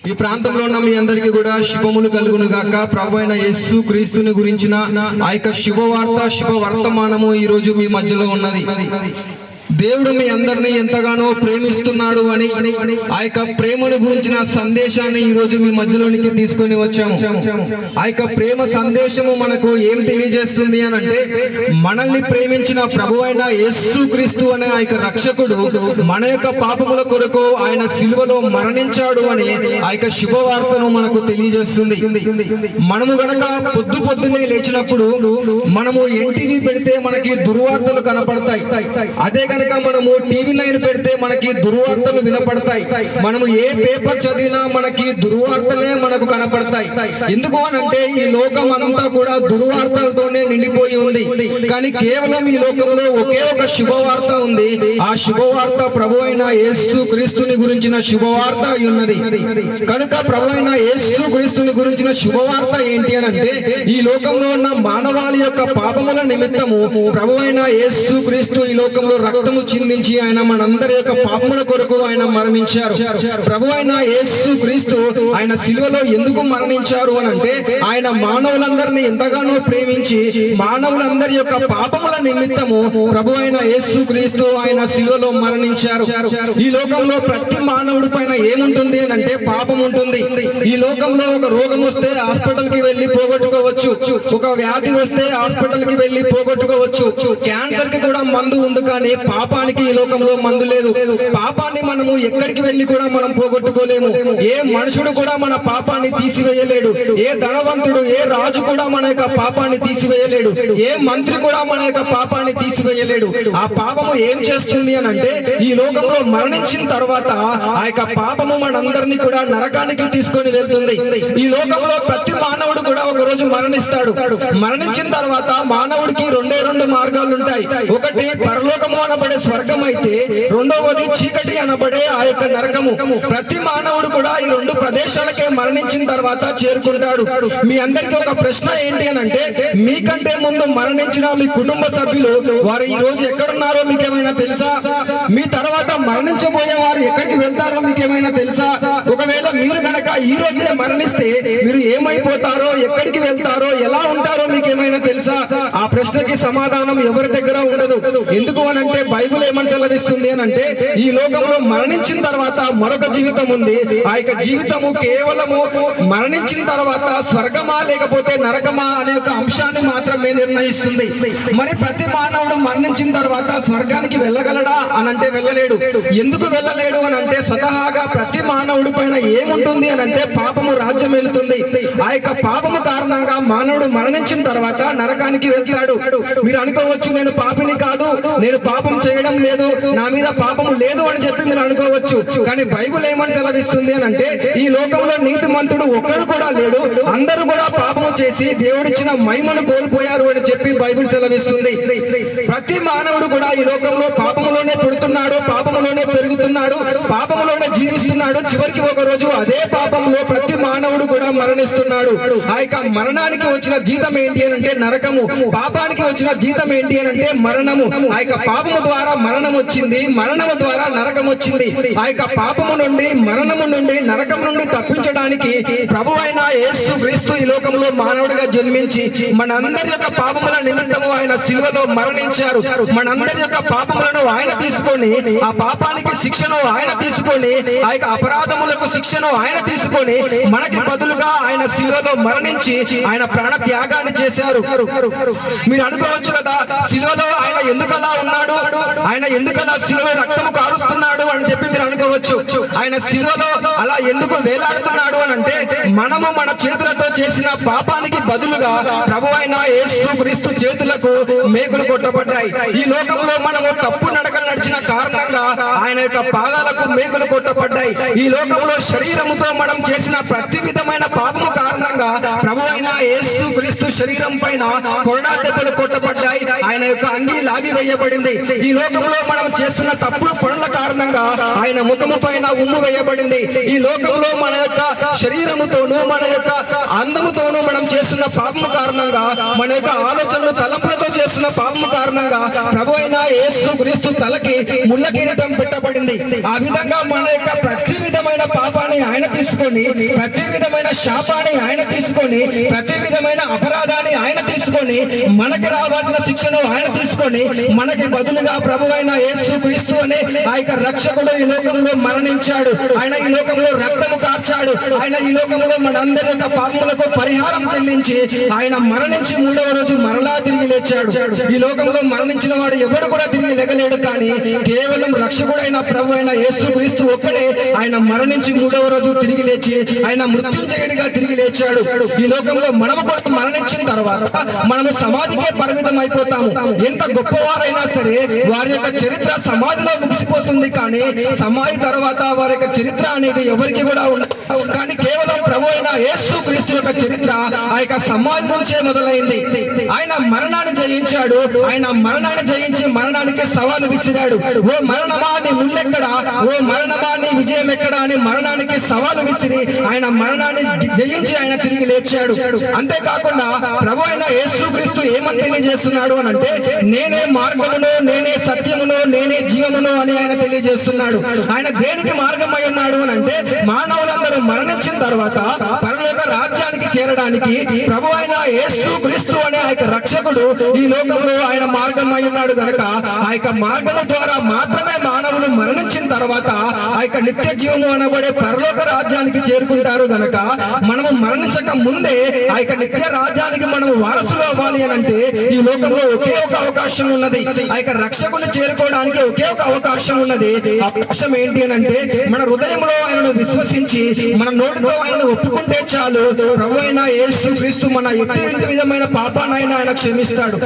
ఈ ప్రాంతంలో ఉన్న మీ అందరికీ కూడా శుభములు కలుగును గాక. ప్రభు అయిన యేసు క్రీస్తుని గురించిన ఆ యొక్క శుభవార్త, శుభ వర్తమానము ఈ రోజు మీ మధ్యలో ఉన్నది. దేవుడు మీ అందరినీ ఎంతగానో ప్రేమిస్తున్నాడు అని ఆ యొక్క ప్రేమను గురించిన సందేశాన్ని ఈ రోజు మీ మధ్యలోనికి తీసుకొని వచ్చాము. ఆ యొక్క ప్రేమ సందేశము మనకు ఏం తెలియజేస్తుంది అని అంటే, మనల్ని ప్రేమించిన ప్రభు అయిన యేసు క్రీస్తు అనే ఆ యొక్క రక్షకుడు మన యొక్క పాపముల కొరకు ఆయన సిలువలో మరణించాడు అని ఆ యొక్క శుభవార్తను మనకు తెలియజేస్తుంది. మనము గనక పొద్దున్నే లేచినప్పుడు మనము ఎన్టీవీ పెడితే మనకి దుర్వార్తలు కనపడతాయి. అదే కనుక మనము టీవీ 9 పెడితే మనకి దుర్వార్తలు వినపడతాయి. మనము ఏ పేపర్ చదివినా మనకి దుర్వార్తలే మనకు కనపడతాయి. ఎందుకు అనంటే ఈ లోకం అంతా కూడా దుర్వార్తలతోనే నిండిపోయి ఉంది. కానీ కేవలం ఈ లోకంలో ఒకే ఒక శుభవార్త ఉంది. ఆ శుభవార్త ప్రభు అయిన యేసు క్రీస్తుని గురించిన శుభవార్త అయి ఉన్నది. కనుక ప్రభు అయిన యేసు క్రీస్తుని గురించిన శుభవార్త ఏంటి అని అంటే, ఈ లోకంలో ఉన్న మానవాళి యొక్క పాపముల నిమిత్తము ప్రభు అయిన యేసు క్రీస్తు ఈ లోకంలో రక్తము చిందించి ఆయన మనందరి యొక్క పాపముల కొరకు ఆయన మరణించారు. ప్రభు అయిన యేసు క్రీస్తు ఆయన సిలువలో ఎందుకు మరణించారు అని అంటే, ఆయన మానవులందరినీ ఎంతగానో ప్రేమించి మానవులందరి యొక్క పాపముల నిమిత్తము ప్రభు అయిన యేసు క్రీస్తు ఆయన సిలువలో మరణించారు. ఈ లోకంలో ప్రతి మానవుడి పైన ఏముంటుంది అని అంటే పాపం ఉంటుంది. ఈ లోకంలో ఒక రోగం వస్తే హాస్పిటల్ కి వెళ్లి పోగొట్టుకోవచ్చు, ఒక వ్యాధి వస్తే హాస్పిటల్ కి వెళ్లి పోగొట్టుకోవచ్చు. క్యాన్సర్ కి కూడా మందు ఉంది, కానీ పాపానికి ఈ లోకంలో మందు లేదు. పాపాన్ని మనము ఎక్కడికి వెళ్లి కూడా మనం పోగొట్టుకోలేము. ఏ మనుషుడు కూడా మన పాపాన్ని తీసివేయలేడు. ఏ ధనవంతుడు, ఏ రాజు కూడా మన యొక్క పాపాన్ని తీసివేయలేడు. ఏ మంత్రి కూడా మన యొక్క పాపాన్ని తీసివేయలేడు. ఆ పాపము ఏం చేస్తుంది అని అంటే, ఈ లోకంలో మరణించిన తర్వాత ఆ యొక్క పాపము మనందరినీ కూడా నరకానికి తీసుకొని వెళ్తుంది. ఈ లోకంలో ప్రతి మానవుడు కూడా ఒక రోజు మరణిస్తాడు. మరణించిన తర్వాత మానవుడికి రెండు మార్గాలు ఉంటాయి. ఒకటి పరలోకము అనబడే స్వర్గం అయితే, రెండవది చీకటి అనబడే ఆ యొక్క నరకము. ప్రతి మానవుడు కూడా ఈ రెండు ప్రదేశాలకే మరణించిన తర్వాత చేరుకుంటాడు. మీ అందరికీ ఒక ప్రశ్న ఏంటి అని అంటే, మీకంటే ముందు మరణించిన మీ కుటుంబ సభ్యులు వారు ఈ రోజు ఎక్కడున్నారో మీకేమైనా తెలుసా? మీ తర్వాత మరణించబోయే వారు ఎక్కడికి వెళ్తారో మీకేమైనా తెలుసా? ఒకవేళ మీరు గనక ఈ రోజే మరణిస్తే మీరు ఏమైపోతారో, ఎక్కడికి వెళ్తారో, ఎలా ఉంటారో మీకేమైనా తెలుసా? ఆ ప్రశ్నకి సమాధానం ఎవరి దగ్గర ఉండదు. ఎందుకు అనంటే బైబిల్ ఏమని సెలవిస్తుంది అని అంటే, ఈ లోకంలో మరణించిన తర్వాత మరొక జీవితం ఉంది. ఆ యొక్క జీవితము కేవలము మరణించిన తర్వాత స్వర్గమా లేకపోతే నరకమా అనే ఒక అంశాన్ని మాత్రమే నిర్ణయిస్తుంది. మరి ప్రతి మానవుడు మరణించిన తర్వాత స్వర్గానికి వెళ్ళగలడా అని అంటే వెళ్ళలేడు. ఎందుకు వెళ్ళలేడు అని అంటే, స్వతహాగా ప్రతి మానవుడి పైన ఏముంటుంది అని అంటే పాపము రాజ్యం వెళుతుంది. ఆ యొక్క పాపము కారణంగా మానవుడు మరణించిన తర్వాత నరకానికి వెళ్తాడు. మీరు అనుకోవచ్చు, నేను పాపిని కాదు, నేను పాపం చేయడం లేదు, నా మీద పాపము లేదు అని చెప్పి మీరు అనుకోవచ్చు. కానీ బైబిల్ ఏమని సెలవిస్తుంది అని అంటే, ఈ లోకంలో నీతిమంతుడు ఒక్కడు కూడా లేడు, అందరూ కూడా పాపము చేసి దేవుడిచ్చిన మహిమను కోల్పోయారు అని చెప్పి బైబిల్ సెలవిస్తుంది. ప్రతి మానవుడు కూడా ఈ లోకంలో పాపములోనే పుడుతున్నాడు, పాపములోనే పెరుగుతున్నాడు, పాపములోనే జీవిస్తున్నాడు. చివరికి ఒక రోజు అదే పాపంలో ప్రతి మానవుడు కూడా మరణిస్తున్నాడు. ఆ యొక్క మరణానికి వచ్చిన జీతం ఏంటి అని అంటే నరకము, పాపానికి వచ్చిన జీతం ఏంటి అని అంటే మరణము. ఆ యొక్క పాపము ద్వారా మరణం వచ్చింది, మరణము ద్వారా నరకం వచ్చింది. ఆ యొక్క పాపము నుండి, మరణము నుండి, నరకం నుండి తప్పించడానికి ప్రభు అయిన యేసు క్రీస్తు ఈ లోకంలో మానవుడిగా జన్మించి మనందరి యొక్క పాపముల నిమిత్తము ఆయన సిలువలో మరణించారు. మనందరి యొక్క పాపములను ఆయన తీసుకొని, ఆ పాపానికి శిక్షను ఆయన తీసుకొని, ఆ యొక్క అపరాధములకు శిక్షను ఆయన తీసుకొని మనకి బదులుగా ఆయన సిలువలో మరణించి ఆయన ప్రాణ త్యాగాన్ని చేశారు. మీరు అనుకోవచ్చు కదా, సిలువలో ఆయన ఎందుకలా ఉన్నాడు, ఆయన ఎందుకలా సిలువ రక్తము కారుస్తున్నాడు అని చెప్పి మీరు అనుకోవచ్చు. ఆయన సిలువలో అలా ఎందుకు వేలాడుతున్నాడు అని అంటే, మనము మన చేతులతో చేసిన పాపానికి బదులుగా ప్రభు అయిన యేసు క్రీస్తు చేతులకు మేకులు కొట్టబడ్డాయి. ఈ లోకంలో మనము తప్పు నడకలు నడిచిన కారణంగా ఆయన యొక్క పాదాలకు మేకులు కొట్టబడ్డాయి. ఈ లోకంలో శరీరముతో మనం చేసిన ప్రతి విధమైన పాపము కారణంగా ప్రభు అయిన యేసు క్రీస్తు శరీరం పైన కొరడా దెబ్బలు కొట్టబడ్డాయి. ఆయన యొక్క అంగీ లాగి వేయబడింది. ఈ లోకంలో మనం చేస్తున్న తప్పుడు పనుల కారణంగా ఆయన ముఖము పైన ఉమ్ము వేయబడింది. ఈ లోకంలో మన యొక్క శరీరముతోనూ మన యొక్క అందముతోనూ మనం చేస్తున్న పాపము కారణంగా, మన యొక్క ఆలోచనలు తలంపులతో చేస్తున్న పాపము కారణంగా ప్రభు అయిన యేసు క్రీస్తు తలకి ముళ్ళ కిరీటం పెట్టబడింది. ఆ విధంగా మన యొక్క ప్రతి విధమైన పాపాన్ని ఆయన తీసుకొని, ప్రతి విధమైన శాపాన్ని ఆయన తీసుకొని, ప్రతి విధమైన అపరాధాన్ని ఆయన తీసుకొని, మనకి రావాల్సిన శిక్షను ఆయన తీసుకొని, మనకి బదులుగా ప్రభు అయిన యేసు క్రీస్తు అనే ఆ యొక్క రక్షకుడు ఈ లోకంలో మరణించాడు. ఆయన ఈ లోకంలో రక్తము కార్చాడు. ఆయన ఈ లోకంలో మనందరి యొక్క పాపములకు పరిహారం చెల్లించి ఆయన మరణించి మూడవ రోజు మరలా తిరిగి లేచాడు. ఈ లోకంలో మరణించిన వాడు ఎవడు కూడా తిరిగి లెగలేడు, కానీ కేవలం రక్షకుడైన ప్రభు అయిన యేసు క్రీస్తు ఒక్కడే ఆయన మరణించి మూడవ రోజు తిరిగి లేచి ఆయన మృత్యుంజయుడిగా తిరిగి లేచాడు. ఈ లోకంలో మనము కూడా మరణించిన తర్వాత మనము సమాధికే పరిమితం అయిపోతాము. ఎంత గొప్పవారైనా సరే వారి యొక్క చరిత్ర సమాధిలో ముగిసిపోతుంది, కానీ సమాధి తర్వాత వారి యొక్క చరిత్ర అనేది ఎవరికి కూడా ఉండదు. కానీ కేవలం ప్రభు అయిన యేసు క్రీస్తు యొక్క చరిత్ర ఆ యొక్క సమాధి నుంచే మొదలైంది. ఆయన మరణాన్ని జయించాడు. ఆయన మరణాన్ని జయించి మరణానికి సవాలు విసిరాడు. ఓ మరణమా నీ ముళ్ళెక్కడా, ఓ మరణమా నీ విజయం ఎక్కడా అని మరణానికి సవాలు విసిరి ఆయన మరణాన్ని జయించి ఆయన తిరిగి లేచాడు. అంతేకాకుండా ప్రభు అయిన యేసు క్రీస్తు ఏమని తెలియజేస్తున్నాడు అని అంటే, నేనే మార్గమును, నేనే సత్యమును, నేనే జీవమును అని ఆయన తెలియజేస్తున్నాడు. ఆయన దేనికి మార్గమై ఉన్నాడు అని అంటే, మానవులందరూ మరణించిన తర్వాత పరలోక రాజ్యానికి చేరడానికి ప్రభు అయిన యేసు క్రీస్తు అనే ఆ యొక్క రక్షకుడు ఈ లోకంలో ఆయన మార్గం అయి ఉన్నాడు గనక, ఆ యొక్క మార్గము ద్వారా మాత్రమే మానవులు మరణించిన తర్వాత ఆ యొక్క నిత్య జీవము అనబడే పరలోక రాజ్యానికి చేరుకుంటారు గనక, మనము మరణించక ముందే ఆ యొక్క నిత్య రాజ్యానికి మనము వారసులు అవ్వాలి అని అంటే ఈ లోకంలో ఒకే ఒక అవకాశం ఉన్నది. ఆ యొక్క రక్షకుని చేరుకోవడానికి ఒకే ఒక అవకాశం ఉన్నది. అవకాశం ఏంటి అని అంటే, మన హృదయంలో ఆయనను విశ్వసించి మన నోటితో ఆయనను ఒప్పుకుంటే చాలు, ప్రభు అయిన యేసు క్రీస్తు మన ఎట్టి విధమైన పాపాన్ని ఆయన క్షమిస్తాడు.